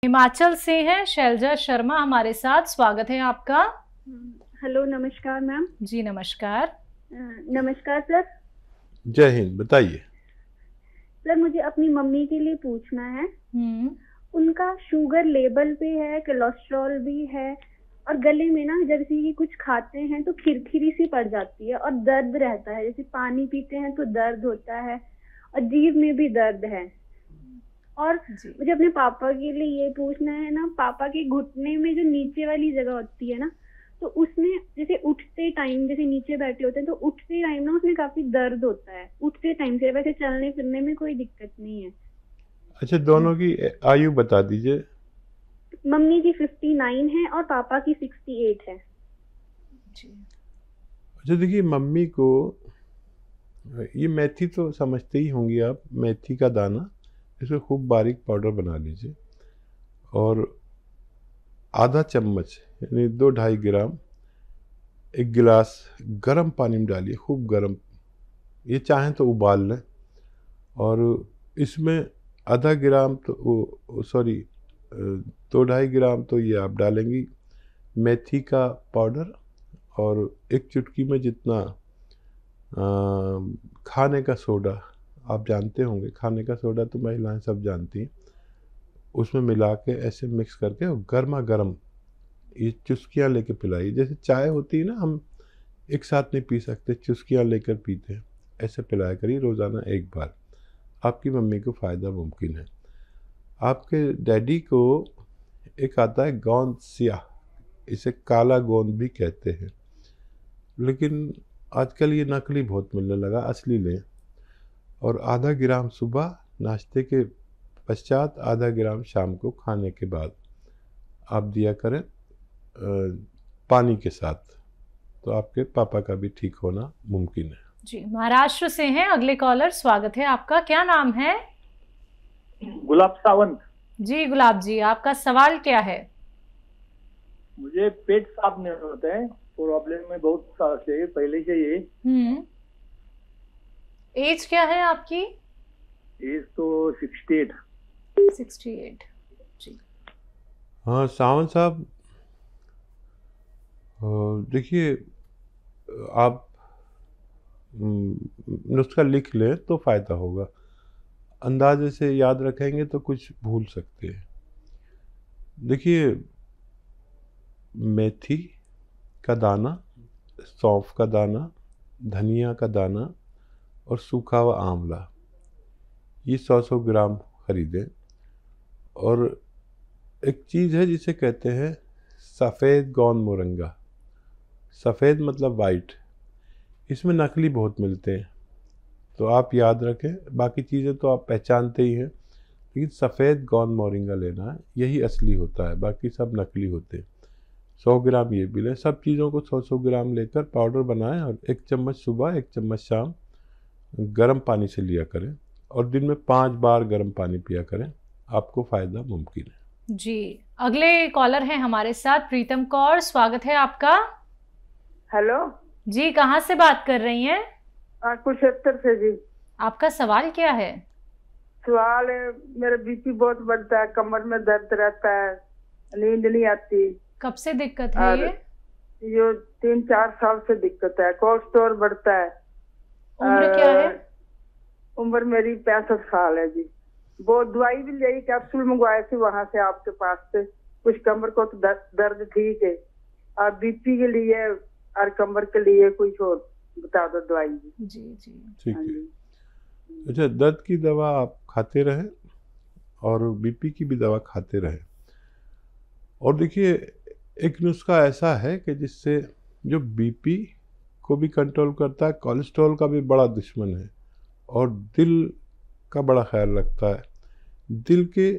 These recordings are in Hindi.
हिमाचल से हैं शैलजा शर्मा हमारे साथ, स्वागत है आपका। हेलो, नमस्कार मैम। जी नमस्कार। नमस्कार सर। जय हिंद, बताइए। सर मुझे अपनी मम्मी के लिए पूछना है। उनका शुगर लेवल पे है, कोलेस्ट्रॉल भी है और गले में ना जैसे कि कुछ खाते हैं तो खिरखिरी सी पड़ जाती है और दर्द रहता है, जैसे पानी पीते हैं तो दर्द होता है और जीभ में भी दर्द है। और मुझे अपने पापा के लिए ये पूछना है ना, पापा के घुटने में जो नीचे वाली जगह होती है ना, तो उसमें जैसे उठते टाइम, जैसे नीचे बैठे होते हैं तो उठते टाइम ना उसमें काफी दर्द होता है उठते टाइम से। वैसे चलने फिरने में कोई दिक्कत नहीं है। अच्छा, दोनों की आयु बता दीजिए। मम्मी की 59 है और पापा की 68 है। अच्छा देखिए, मम्मी को ये मेथी तो समझते ही होंगी आप, मेथी का दाना, इसको खूब बारीक पाउडर बना लीजिए और आधा चम्मच यानी 2-2.5 ग्राम एक गिलास गर्म पानी में डालिए, खूब गर्म। ये चाहें तो उबाल लें और इसमें आधा ग्राम तो 2-2.5 ग्राम तो ये आप डालेंगी मेथी का पाउडर और एक चुटकी में जितना खाने का सोडा, आप जानते होंगे खाने का सोडा तो महिलाएं सब जानती हैं, उसमें मिला के ऐसे मिक्स करके और गर्मा गर्म ये चुस्कियाँ लेके पिलाइए। जैसे चाय होती है ना, हम एक साथ नहीं पी सकते, चुस्कियाँ लेकर पीते हैं, ऐसे पिलाया करिए रोज़ाना एक बार। आपकी मम्मी को फ़ायदा मुमकिन है। आपके डैडी को एक आता है गोंद सियाह, इसे काला गोंद भी कहते हैं, लेकिन आजकल ये नकली बहुत मिलने लगा, असली लें। और आधा ग्राम सुबह नाश्ते के पश्चात, आधा ग्राम शाम को खाने के बाद आप दिया करें पानी के साथ, तो आपके पापा का भी ठीक होना मुमकिन है। जी, महाराष्ट्र से हैं अगले कॉलर, स्वागत है आपका। क्या नाम है? गुलाब सावंत। जी गुलाब जी, आपका सवाल क्या है? मुझे पेट साफ नहीं होता है, प्रॉब्लम में बहुत साल से पहले से ये। एज क्या है आपकी? एज तो 68। जी हाँ सावंत साहब, देखिए आप नुस्खा लिख लें तो फ़ायदा होगा, अंदाजे से याद रखेंगे तो कुछ भूल सकते हैं। देखिए, मेथी का दाना, सौंफ का दाना, धनिया का दाना और सूखा हुआ आंवला, ये 100-100 ग्राम खरीदें। और एक चीज़ है जिसे कहते हैं सफ़ेद गोंद मोरंगा, सफ़ेद मतलब वाइट, इसमें नकली बहुत मिलते हैं, तो आप याद रखें। बाकी चीज़ें तो आप पहचानते ही हैं, लेकिन सफ़ेद गोंद मोरिंगा लेना है, यही असली होता है, बाकी सब नकली होते हैं। 100 ग्राम ये भी लें। सब चीज़ों को 100-100 ग्राम लेकर पाउडर बनाएं और 1 चम्मच सुबह 1 चम्मच शाम गर्म पानी से लिया करें और दिन में 5 बार गर्म पानी पिया करें, आपको फ़ायदा मुमकिन है। जी, अगले कॉलर हैं हमारे साथ प्रीतम कौर, स्वागत है आपका। हेलो जी, कहाँ से बात कर रही हैं? कुरुक्षेत्र से जी। आपका सवाल क्या है? सवाल है, मेरा बीपी बहुत बढ़ता है, कमर में दर्द रहता है, नींद नहीं आती। कब से दिक्कत है ये? 3-4 साल से दिक्कत है। कोलेस्ट्रॉल बढ़ता है। उम्र क्या है? उम्र मेरी 65 साल है जी। वो दवाई भी ली, कैप्सूल मंगवाए थे वहां से आपके पास से, कुछ कमर को तो दर्द ठीक है, और बीपी के लिए और कमर के लिए कुछ और बता दो दवाई। जी जी ठीक है। अच्छा, दर्द की दवा आप खाते रहें और बीपी की भी दवा खाते रहें। और देखिए, एक नुस्खा ऐसा है कि जिससे जो बीपी को भी कंट्रोल करता है, कोलेस्ट्रॉल का भी बड़ा दुश्मन है और दिल का बड़ा ख्याल रखता है। दिल के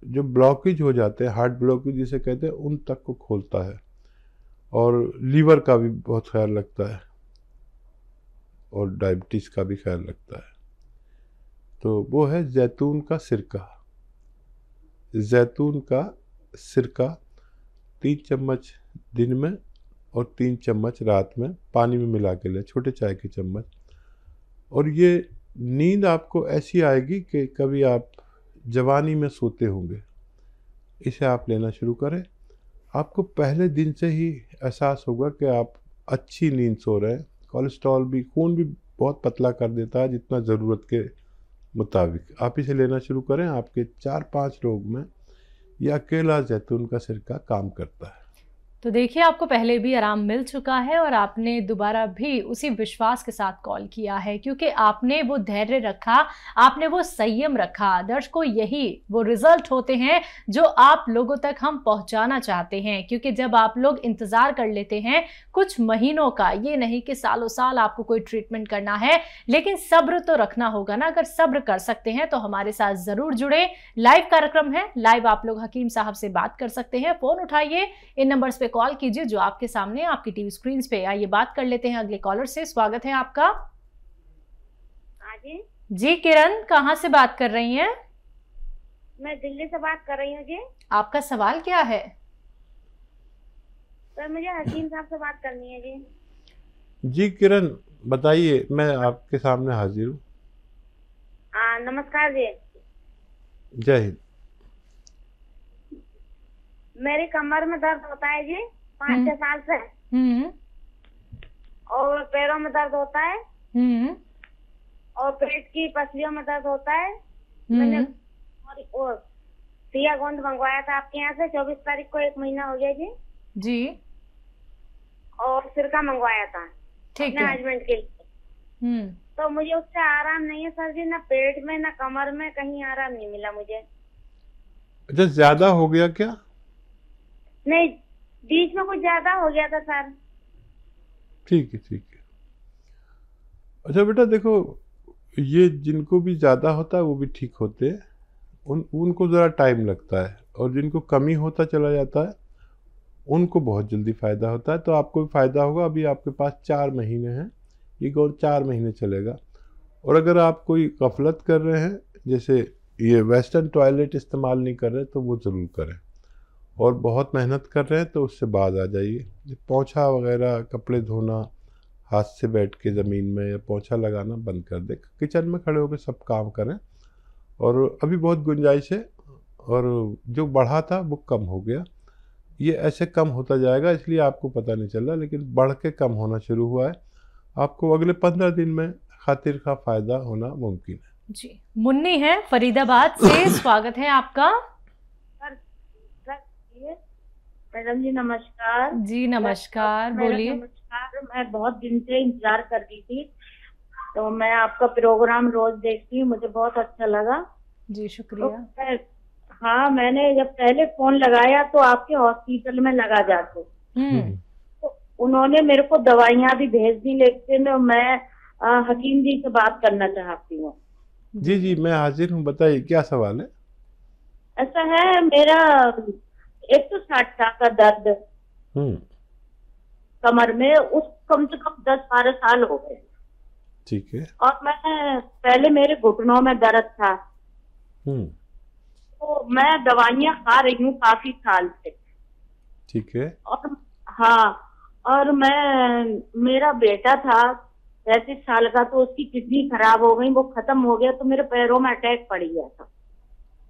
जो ब्लॉकेज हो जाते हैं, हार्ट ब्लॉकेज जिसे कहते हैं, उन तक को खोलता है और लीवर का भी बहुत ख्याल रखता है और डायबिटीज़ का भी ख्याल रखता है। तो वो है जैतून का सिरका। जैतून का सिरका 3 चम्मच दिन में और 3 चम्मच रात में पानी में मिला के लें, छोटे चाय के चम्मच। और ये नींद आपको ऐसी आएगी कि कभी आप जवानी में सोते होंगे, इसे आप लेना शुरू करें। आपको पहले दिन से ही एहसास होगा कि आप अच्छी नींद सो रहे हैं। कोलेस्ट्रॉल भी, खून भी बहुत पतला कर देता है जितना ज़रूरत के मुताबिक। आप इसे लेना शुरू करें, आपके 4-5 रोग में यह अकेला जैतून का सिरका काम करता है। तो देखिए, आपको पहले भी आराम मिल चुका है और आपने दोबारा भी उसी विश्वास के साथ कॉल किया है, क्योंकि आपने वो धैर्य रखा, आपने वो संयम रखा। दर्शकों, यही वो रिजल्ट होते हैं जो आप लोगों तक हम पहुंचाना चाहते हैं। क्योंकि जब आप लोग इंतजार कर लेते हैं कुछ महीनों का, ये नहीं कि सालों साल आपको कोई ट्रीटमेंट करना है, लेकिन सब्र तो रखना होगा ना। अगर सब्र कर सकते हैं तो हमारे साथ जरूर जुड़े। लाइव कार्यक्रम है, लाइव आप लोग हकीम साहब से बात कर सकते हैं। फोन उठाइए, इन नंबर्स पे कॉल कीजिए जो आपके सामने आपकी टीवी स्क्रीन पे। आइए बात कर लेते हैं अगले कॉलर से। स्वागत है आपका। जी किरण, कहाँ से बात कर रही हैं? मैं दिल्ली से बात कर रही हूँ जी। आपका सवाल क्या है? सर, मुझे हकीम साहब से बात करनी है जी। जी किरण, बताइए, मैं आपके सामने हाजिर हूँ। नमस्कार जी। जय हिंद। मेरे कमर में दर्द होता है जी 5-6 साल से। और पैरों में दर्द होता है। और पेट की पसलियों में दर्द होता है। मैंने और सिया गोंद मंगवाया था आपके यहाँ से 24 तारीख को, 1 महीना हो गया जी। और सिरका मंगवाया था अपने हस्बैंड के लिए। तो मुझे उससे आराम नहीं है सर जी, ना पेट में ना कमर में, कहीं आराम नहीं मिला मुझे। अच्छा, ज्यादा हो गया क्या? नहीं, बीच में कुछ ज्यादा हो गया था सर। ठीक है, ठीक है। अच्छा बेटा, देखो, ये जिनको भी ज़्यादा होता है वो भी ठीक होते हैं, उनको ज़रा टाइम लगता है। और जिनको कमी होता चला जाता है उनको बहुत जल्दी फ़ायदा होता है। तो आपको भी फ़ायदा होगा। अभी आपके पास 4 महीने हैं, ये कौन 4 महीने चलेगा। और अगर आप कोई गफलत कर रहे हैं, जैसे ये वेस्टर्न टॉयलेट इस्तेमाल नहीं कर रहे, तो वो ज़रूर करें। और बहुत मेहनत कर रहे हैं तो उससे बाज आ जाइए। पोंछा वगैरह, कपड़े धोना हाथ से बैठ के ज़मीन में, या पोंछा लगाना बंद कर दे। किचन में खड़े होकर सब काम करें। और अभी बहुत गुंजाइश है, और जो बढ़ा था वो कम हो गया। ये ऐसे कम होता जाएगा, इसलिए आपको पता नहीं चल रहा, लेकिन बढ़ के कम होना शुरू हुआ है। आपको अगले 15 दिन में खातिर का फ़ायदा होना मुमकिन है जी। मुन्नी है फरीदाबाद से, स्वागत है आपका। मैडम जी नमस्कार। जी नमस्कार, बोलिए। नमस्कार, मैं बहुत दिन से इंतजार कर रही थी, तो मैं आपका प्रोग्राम रोज देखती हूँ, मुझे बहुत अच्छा लगा जी। शुक्रिया। तो हाँ, मैंने जब पहले फोन लगाया तो आपके हॉस्पिटल में लगा जाते, तो उन्होंने मेरे को दवाइयाँ भी भेज दी, लेकिन मैं हकीम जी से बात करना चाहती हूँ। जी जी, मैं हाजिर हूँ, बताइए क्या सवाल है। ऐसा है, मेरा 160 का दर्द कमर में, उस कम से कम 10-12 साल हो गए। ठीक है। और मैं पहले मेरे घुटनों में दर्द था, तो मैं दवाइयाँ खा रही हूँ काफी साल से। ठीक है। और हाँ, और मेरा बेटा था 35 साल का, तो उसकी किडनी खराब हो गई, वो खत्म हो गया, तो मेरे पैरों में अटैक पड़ गया था,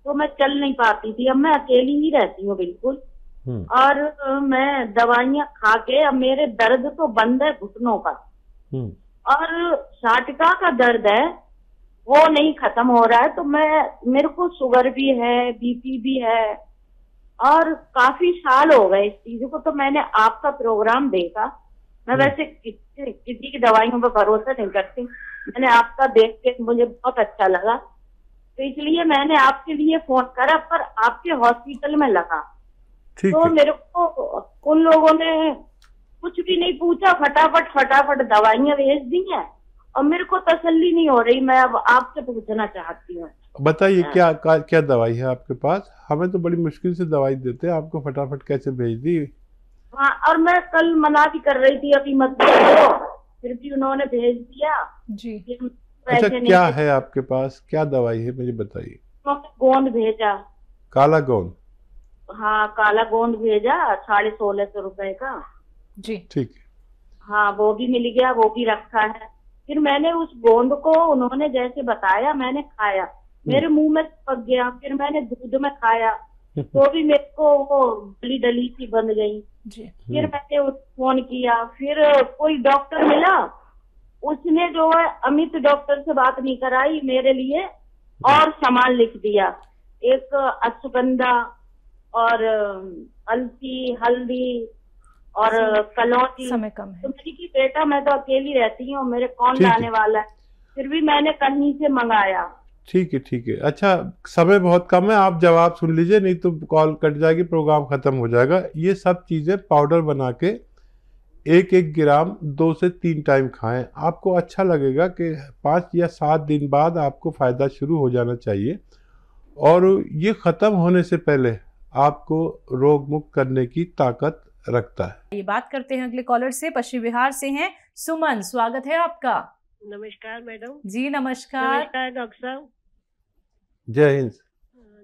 तो मैं चल नहीं पाती थी। अब मैं अकेली ही रहती हूँ बिल्कुल, और मैं दवाइयाँ खा के अब मेरे दर्द तो बंद है घुटनों का, और साटिका का दर्द है वो नहीं खत्म हो रहा है। तो मेरे को शुगर भी है, बीपी भी है, और काफी साल हो गए इस चीज को। तो मैंने आपका प्रोग्राम देखा, मैं वैसे किसी की दवाइयों पर भरोसा नहीं करती, मैंने आपका देख के मुझे बहुत अच्छा लगा, तो इसलिए मैंने आपके लिए फोन करा, पर आपके हॉस्पिटल में लगा। तो मेरे को उन लोगों ने कुछ भी नहीं पूछा, फटाफट दवाइयाँ भेज दी हैं, और मेरे को तसल्ली नहीं हो रही। मैं अब आपसे पूछना चाहती हूँ, बताइए क्या दवाई है आपके पास। हमें तो बड़ी मुश्किल से दवाई देते हैं, आपको फटाफट कैसे भेज दी। हाँ, और मैं कल मना भी कर रही थी अभी मत भेजो, फिर भी उन्होंने भेज दिया जी। अच्छा, क्या है आपके पास, क्या दवाई है मुझे बताइए। गोंद भेजा, काला गोंद। हाँ, काला गोंद भेजा 1650 रुपए का जी। ठीक है। हाँ, वो भी मिल गया, वो भी रखा है। फिर मैंने उस गोंद को उन्होंने जैसे बताया मैंने खाया, मेरे मुंह में पक गया। फिर मैंने दूध में खाया, तो भी मेरे को वो गली डली सी बन गई जी। फिर मैंने फोन किया, फिर कोई डॉक्टर मिला, उसने जो है अमित डॉक्टर से बात नहीं कराई, मेरे लिए और सामान लिख दिया, एक अश्वगंधा और अलसी, हल्दी और कलौंजी। समय कम है तो मैंने कि बेटा मैं तो अकेली रहती हूँ, मेरे कौन ठीक है। लाने वाला है, फिर भी मैंने कहीं से मंगाया। ठीक है, ठीक है। अच्छा, समय बहुत कम है, आप जवाब सुन लीजिए, नहीं तो कॉल कट जाएगी, प्रोग्राम खत्म हो जाएगा। ये सब चीज़ें पाउडर बना के 1-1 ग्राम 2 से 3 टाइम खाएं। आपको अच्छा लगेगा कि 5 या 7 दिन बाद आपको फ़ायदा शुरू हो जाना चाहिए, और ये ख़त्म होने से पहले आपको रोग मुक्त करने की ताकत रखता है। ये बात करते हैं अगले कॉलर से, पश्चिम बिहार से हैं सुमन, स्वागत है आपका। नमस्कार मैडम। जी नमस्कार। नमस्कार डॉक्टर साहब। जय हिंद।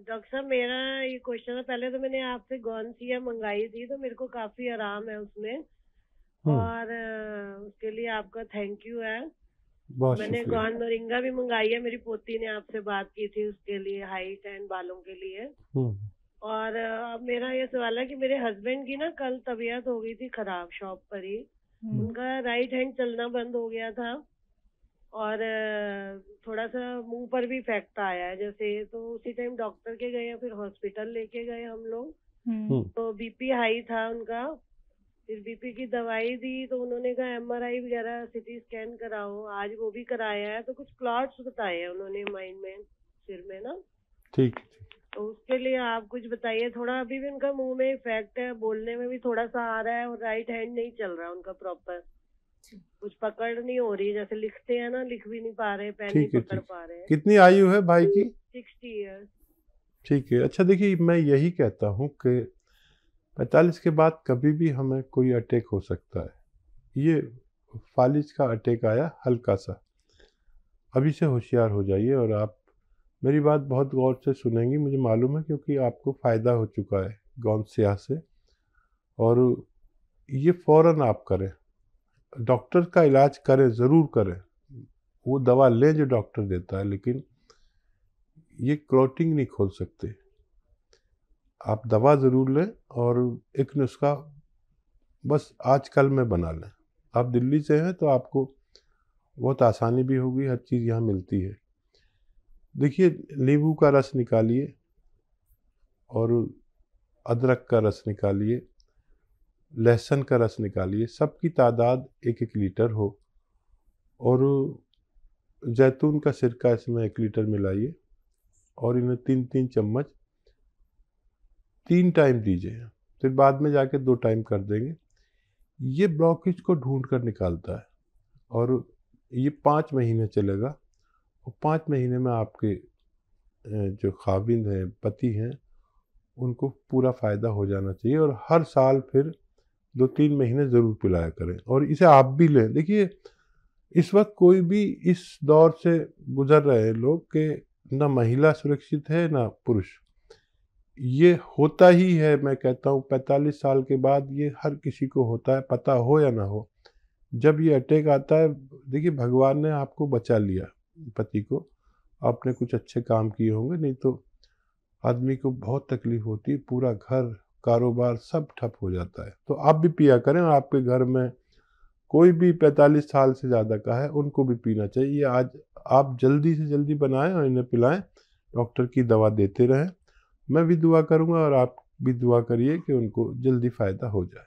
डॉक्टर साहब मेरा ये क्वेश्चन है, पहले तो मैंने आपसे गौनसिया मंगाई थी, तो मेरे को काफी आराम है उसमें, और उसके लिए आपका थैंक यू है। मैंने गौन मोरिंगा भी मंगाई है, मेरी पोती ने आपसे बात की थी उसके लिए, हाइट एंड बालों के लिए। और अब मेरा ये सवाल है कि मेरे हस्बैंड की ना कल तबीयत हो गई थी खराब शॉप पर ही, उनका राइट हैंड चलना बंद हो गया था, और थोड़ा सा मुंह पर भी इफेक्ट आया है जैसे, तो उसी टाइम डॉक्टर के गए, फिर हॉस्पिटल लेके गए हम लोग। तो बीपी हाई था उनका, फिर बीपी की दवाई दी, तो उन्होंने कहा एमआरआई वगैरह सिटी स्कैन कराओ, आज वो भी कराया है, तो कुछ क्लॉट्स बताए हैं उन्होंने माइंड में, सिर में ना। ठीक। तो उसके लिए आप कुछ बताइए थोड़ा। अभी भी उनका मुंह में इफेक्ट है, बोलने में भी थोड़ा सा आ रहा है, और राइट हैंड नहीं चल रहा उनका प्रॉपर, कुछ पकड़ नहीं हो रही, जैसे लिखते हैं ना, लिख भी नहीं पा रहे, पेन नहीं पकड़ पा रहे। कितनी आयु है भाई की? 60 ईयर्स। ठीक है। अच्छा देखिए, मैं यही कहता हूँ कि 45 के बाद कभी भी हमें कोई अटैक हो सकता है। ये फालिज का अटैक आया हल्का सा, अभी से होशियार हो जाइए, और आप मेरी बात बहुत गौर से सुनेंगी, मुझे मालूम है, क्योंकि आपको फ़ायदा हो चुका है गौनसिया से, और ये फ़ौरन आप करें, डॉक्टर का इलाज करें, ज़रूर करें, वो दवा लें जो डॉक्टर देता है, लेकिन ये क्लॉटिंग नहीं खोल सकते। आप दवा ज़रूर लें, और एक नुस्खा बस आज कल में बना लें। आप दिल्ली से हैं तो आपको बहुत आसानी भी होगी, हर चीज़ यहाँ मिलती है। देखिए, नींबू का रस निकालिए और अदरक का रस निकालिए, लहसुन का रस निकालिए, सबकी तादाद 1-1 लीटर हो, और जैतून का सिरका इसमें 1 लीटर मिलाइए, और इन्हें 3-3 चम्मच 3 टाइम दीजिए, फिर बाद में जाके 2 टाइम कर देंगे। ये ब्लॉकेज को ढूंढ कर निकालता है, और ये 5 महीने चलेगा, और 5 महीने में आपके जो खाविंद हैं, पति हैं, उनको पूरा फ़ायदा हो जाना चाहिए। और हर साल फिर 2-3 महीने ज़रूर पिलाया करें, और इसे आप भी लें। देखिए, इस वक्त कोई भी इस दौर से गुजर रहे हैं लोग कि ना महिला सुरक्षित है ना पुरुष। ये होता ही है, मैं कहता हूँ 45 साल के बाद ये हर किसी को होता है, पता हो या ना हो। जब ये अटैक आता है, देखिए भगवान ने आपको बचा लिया, पति को, आपने कुछ अच्छे काम किए होंगे, नहीं तो आदमी को बहुत तकलीफ होती है, पूरा घर कारोबार सब ठप हो जाता है। तो आप भी पिया करें, और आपके घर में कोई भी 45 साल से ज़्यादा का है उनको भी पीना चाहिए। आज आप जल्दी से जल्दी बनाएं और इन्हें पिलाएं, डॉक्टर की दवा देते रहें। मैं भी दुआ करूंगा, और आप भी दुआ करिए कि उनको जल्दी फ़ायदा हो जाए।